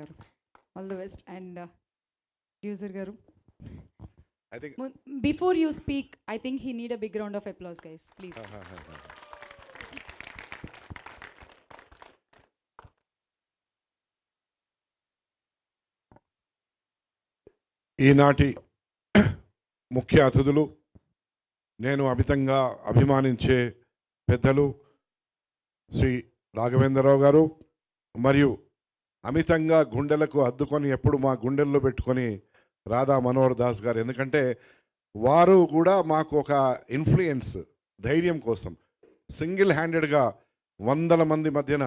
గారు. All the best. And producer గారు, I think before you speak, I think he need a big round of applause guys, please. ఈనాటి ముఖ్య అతిథులు, నేను అమితంగా అభిమానించే పెద్దలు శ్రీ రాఘవేంద్రరావు గారు, మరియు అమితంగా గుండెలకు అద్దుకొని ఎప్పుడు మా గుండెల్లో పెట్టుకొని రాధా మనోహర్ దాస్ గారు. ఎందుకంటే వారు కూడా మాకు ఒక ఇన్ఫ్లుయెన్స్, ధైర్యం కోసం సింగిల్ హ్యాండెడ్గా వందల మంది మధ్యన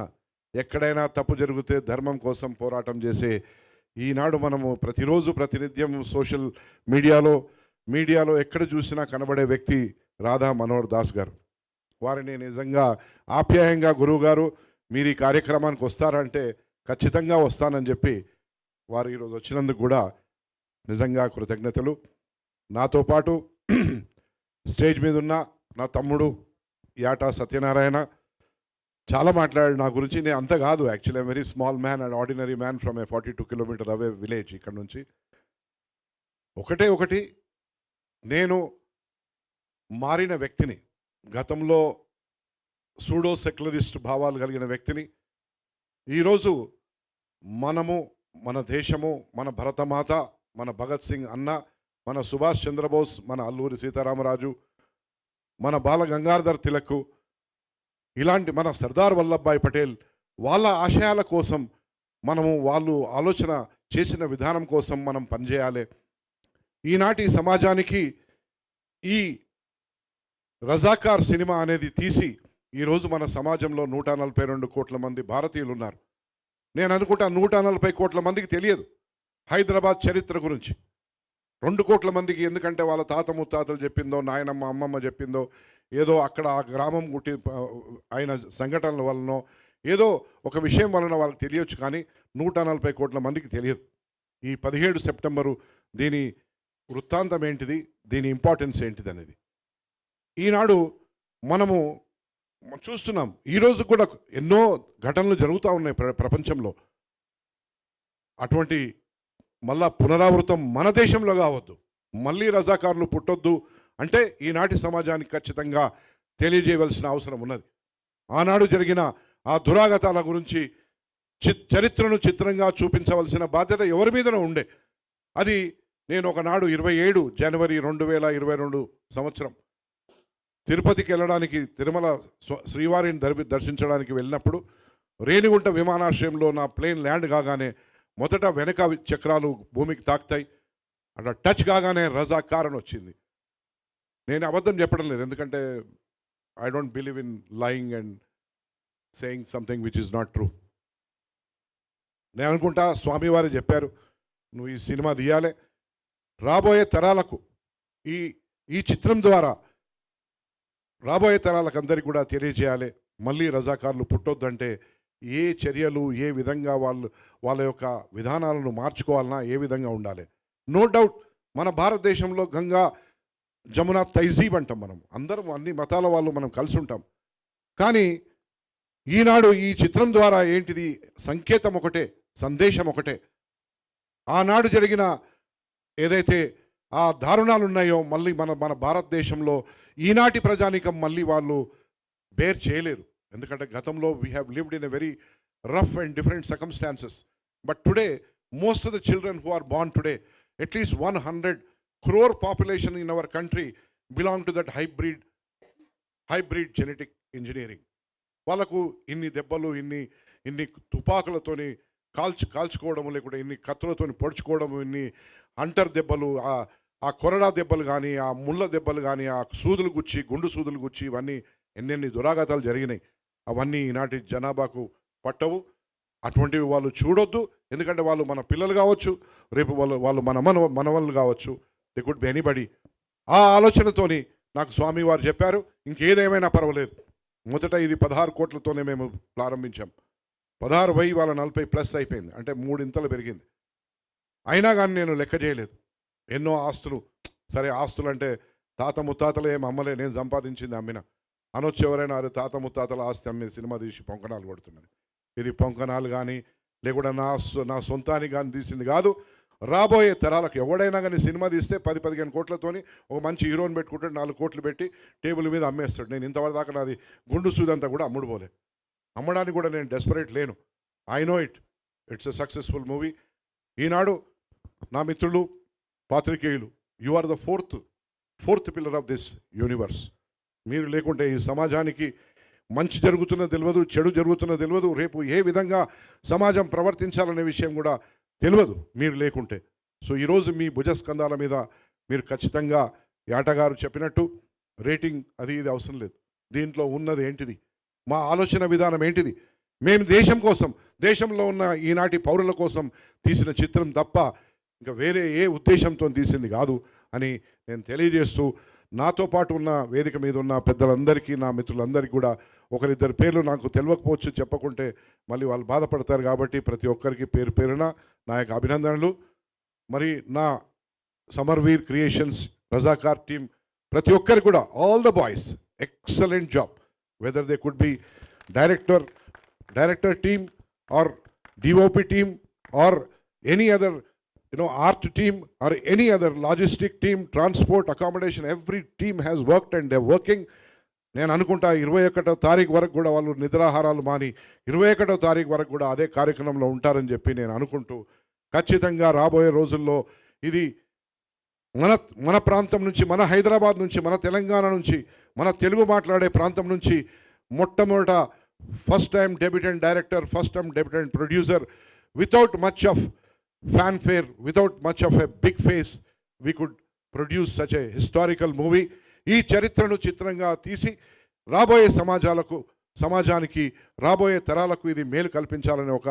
ఎక్కడైనా తప్పు జరిగితే ధర్మం కోసం పోరాటం చేసే ఈనాడు మనము ప్రతిరోజు ప్రతినిత్యం సోషల్ మీడియాలో ఎక్కడ చూసినా కనబడే వ్యక్తి రాధా మనోహర్ దాస్ గారు. వారిని నిజంగా ఆప్యాయంగా గురువు గారు మీరు ఈ కార్యక్రమానికి వస్తారంటే ఖచ్చితంగా వస్తానని చెప్పి వారు ఈరోజు వచ్చినందుకు కూడా నిజంగా కృతజ్ఞతలు. నాతో పాటు స్టేజ్ మీద ఉన్న నా తమ్ముడు యాటా సత్యనారాయణ చాలా మాట్లాడాడు నా గురించి. నేను అంత కాదు, actually very small man and ordinary man from a 42 kilometre away village ఇక్కడ నుంచి. ఒకటి నేను మారిన వ్యక్తిని, గతంలో సూడో సెక్యులరిస్ట్ భావాలు కలిగిన వ్యక్తిని, ఈరోజు మనము, మన దేశము, మన భరతమాత, మన భగత్ సింగ్ అన్న, మన సుభాష్ చంద్రబోస్, మన అల్లూరి సీతారామరాజు, మన బాల గంగాధర్ తిలక్, ఇలాంటి మన సర్దార్ వల్లభాయ్ పటేల్, వాళ్ళ ఆశయాల కోసం మనము, వాళ్ళు ఆలోచన చేసిన విధానం కోసం మనం పనిచేయాలి. ఈనాటి సమాజానికి ఈ రజాకార్ సినిమా అనేది తీసి ఈరోజు మన సమాజంలో 142 కోట్ల మంది భారతీయులు ఉన్నారు. నేను అనుకుంటా 140 కోట్ల మందికి తెలియదు హైదరాబాద్ చరిత్ర గురించి. 2 కోట్ల మందికి, ఎందుకంటే వాళ్ళ తాత ముత్తాతలు చెప్పిందో, నాయనమ్మ అమ్మమ్మ చెప్పిందో, ఏదో అక్కడ ఆ గ్రామం గుట్టి అయిన సంఘటనల వలనో ఏదో ఒక విషయం వలన వాళ్ళకి తెలియచ్చు, కానీ 140 కోట్ల మందికి తెలియదు. ఈ 17 సెప్టెంబరు దీని వృత్తాంతం ఏంటిది, దీని ఇంపార్టెన్స్ ఏంటిది అనేది ఈనాడు మనము చూస్తున్నాం. ఈరోజు కూడా ఎన్నో ఘటనలు జరుగుతూ ఉన్నాయి ప్రపంచంలో. అటువంటి మళ్ళా పునరావృతం మన దేశంలో కావద్దు, మళ్ళీ రజాకారులు పుట్టొద్దు అంటే ఈనాటి సమాజానికి ఖచ్చితంగా తెలియజేయవలసిన అవసరం ఉన్నది. ఆనాడు జరిగిన ఆ దురాగతాల గురించి చరిత్రను చిత్రంగా చూపించవలసిన బాధ్యత ఎవరి మీదనో ఉండే. అది నేను ఒకనాడు 27 జనవరి 2022 సంవత్సరం తిరుపతికి వెళ్ళడానికి, తిరుమల శ్రీవారిని దర్శించడానికి వెళ్ళినప్పుడు రేణిగుంట విమానాశ్రయంలో నా ప్లేన్ ల్యాండ్ కాగానే మొదట వెనక చక్రాలు భూమికి తాకుతాయి, అట్లా టచ్ కాగానే రజాకార్ అని వచ్చింది. నేను అబద్ధం చెప్పడం లేదు, ఎందుకంటే I don't believe in lying and saying something which is not true. నేను అనుకుంటా స్వామివారు చెప్పారు, నువ్వు ఈ సినిమా తీయాలి, రాబోయే తరాలకు ఈ చిత్రం ద్వారా రాబోయే తరాలకు అందరికీ కూడా తెలియజేయాలి. మళ్ళీ రజాకారులు పుట్టొద్దంటే ఏ చర్యలు, ఏ విధంగా వాళ్ళ యొక్క విధానాలను మార్చుకోవాలన్నా ఏ విధంగా ఉండాలి. నో డౌట్ మన భారతదేశంలో గంగా జమున తైజీబ్ అంటాం, మనం అందరం అన్ని మతాల వాళ్ళు మనం కలిసి ఉంటాం. కానీ ఈనాడు ఈ చిత్రం ద్వారా ఏంటిది, సంకేతం ఒకటే, సందేశం ఒకటే. ఆనాడు జరిగిన ఏదైతే ఆ దారుణాలు ఉన్నాయో మళ్ళీ మన భారతదేశంలో ఈనాటి ప్రజానికం మళ్ళీ వాళ్ళు బేర్ చేయలేరు. ఎందుకంటే గతంలో we have lived in a very rough and different circumstances. But today most of the children who are born today, at least 100 crore population in our country belong to that hybrid genetic engineering. వాళ్ళకు ఇన్ని దెబ్బలు, ఇన్ని తుపాకులతోని కాల్చుకోవడము, లేకుంటే ఇన్ని కత్తులతోని పొడుచుకోవడము, ఇన్ని అంటర్ దెబ్బలు, ఆ కొరడా దెబ్బలు కానీ, ఆ ముళ్ళ దెబ్బలు కానీ, ఆ సూదులు గుచ్చి, గుండు సూదులు గుచ్చి, ఇవన్నీ ఎన్నెన్ని దురాఘాతాలు జరిగినాయి. అవన్నీ ఈనాటి జనాభాకు పట్టవు. అటువంటివి వాళ్ళు చూడొద్దు. ఎందుకంటే వాళ్ళు మన పిల్లలు కావచ్చు, రేపు వాళ్ళు మన మనవళ్ళు కావచ్చు, దే కుడ్ బి ఎనీబడి. ఆ ఆలోచనతోని నాకు స్వామి వారు చెప్పారు, ఇంకేదేమైనా పర్వాలేదు. మొదట ఇది 16 కోట్లతోనే మేము ప్రారంభించాం. 16,000 వాళ్ళ 40+ అయిపోయింది, అంటే 3 ఇంతలు పెరిగింది. అయినా కానీ నేను లెక్క చేయలేదు. ఎన్నో ఆస్తులు, సరే ఆస్తులు అంటే తాత ముత్తాతలు ఏం అమ్మలే, నేను సంపాదించింది అమ్మిన అనొచ్చు ఎవరైనా. తాత ముత్తాతల ఆస్తి అమ్మి సినిమా తీసి పొంకనాలు కొడుతున్నది. ఇది పొంకనాలు కానీ లేకుండా నా సొంతానికి కానీ తీసింది కాదు. రాబోయే తరాలకు ఎవడైనా కానీ సినిమా తీస్తే 10-15 కోట్లతోని ఒక మంచి హీరోని పెట్టుకుంటాడు, 4 కోట్లు పెట్టి టేబుల్ మీద అమ్మేస్తాడు. నేను ఇంతవరకు దాకా నాది గుండు సూదంతా కూడా అమ్ముడుపోలే. అమ్మడానికి కూడా నేను డెస్పరేట్ లేను. I know it's a successful movie. ఈనాడు నా మిత్రులు పాత్రికేయులు, you are the fourth pillar of this universe. మీరు లేకుంటే ఈ సమాజానికి మంచి జరుగుతున్న తెలియదు, చెడు జరుగుతున్న తెలియదు, రేపు ఏ విధంగా సమాజం ప్రవర్తించాలనే విషయం కూడా తెలియదు మీరు లేకుంటే. సో ఈరోజు మీ భుజస్కంధాల మీద మీరు ఖచ్చితంగా యాటగారు చెప్పినట్టు రేటింగ్ అది ఇది అవసరం లేదు. దీంట్లో ఉన్నది ఏంటిది, మా ఆలోచన విధానం ఏంటిది, మేము దేశం కోసం, దేశంలో ఉన్న ఈనాటి పౌరుల కోసం తీసిన చిత్రం తప్ప ఇంకా వేరే ఏ ఉద్దేశంతో తీసింది కాదు అని నేను తెలియజేస్తూ, నాతో పాటు ఉన్న వేదిక మీద ఉన్న పెద్దలందరికీ, నా మిత్రులందరికీ కూడా ఒకరిద్దరు పేర్లు నాకు తెలియకపోవచ్చు, చెప్పకుంటే మళ్ళీ వాళ్ళు బాధపడతారు కాబట్టి ప్రతి ఒక్కరికి పేరు పేరున నా యొక్క అభినందనలు. మరి నా సమర్వీర్ క్రియేషన్స్, రజాకార్ టీమ్, ప్రతి ఒక్కరికి కూడా all the boys excellent job. Whether they could be director team or DOP team or any other art team or any other logistic team, transport, accommodation, every team has worked and they're working. నేను అనుకుంటా 21వ తారీఖు వరకు కూడా వాళ్ళు నిద్రాహారాలు మాని 21వ తారీఖు వరకు కూడా అదే కార్యక్రమంలో ఉంటారని చెప్పి నేను అనుకుంటూ, ఖచ్చితంగా రాబోయే రోజుల్లో ఇది మన ప్రాంతం నుంచి, మన హైదరాబాద్ నుంచి, మన తెలంగాణ నుంచి, మన తెలుగు మాట్లాడే ప్రాంతం నుంచి మొట్టమొదట first time debutant director, first time debutant producer, without much of fanfare, without much of a big face, we could produce such a historical movie. ఈ చరిత్రను చిత్రంగా తీసి రాబోయే సమాజానికి రాబోయే తరాలకు ఇది మేలు కల్పించాలనే ఒక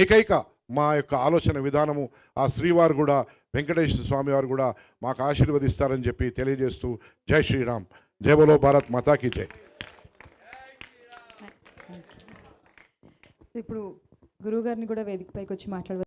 ఏకైక మా యొక్క ఆలోచన విధానము. ఆ శ్రీవారు కూడా, వెంకటేశ్వర స్వామి వారు కూడా మాకు ఆశీర్వదిస్తారని చెప్పి తెలియజేస్తూ, జై శ్రీరామ్, జై బోలో భారత్ మాతాకి జై. ఇప్పుడు గురువు గారిని కూడా వేదికపైకి వచ్చి మాట్లాడవచ్చు.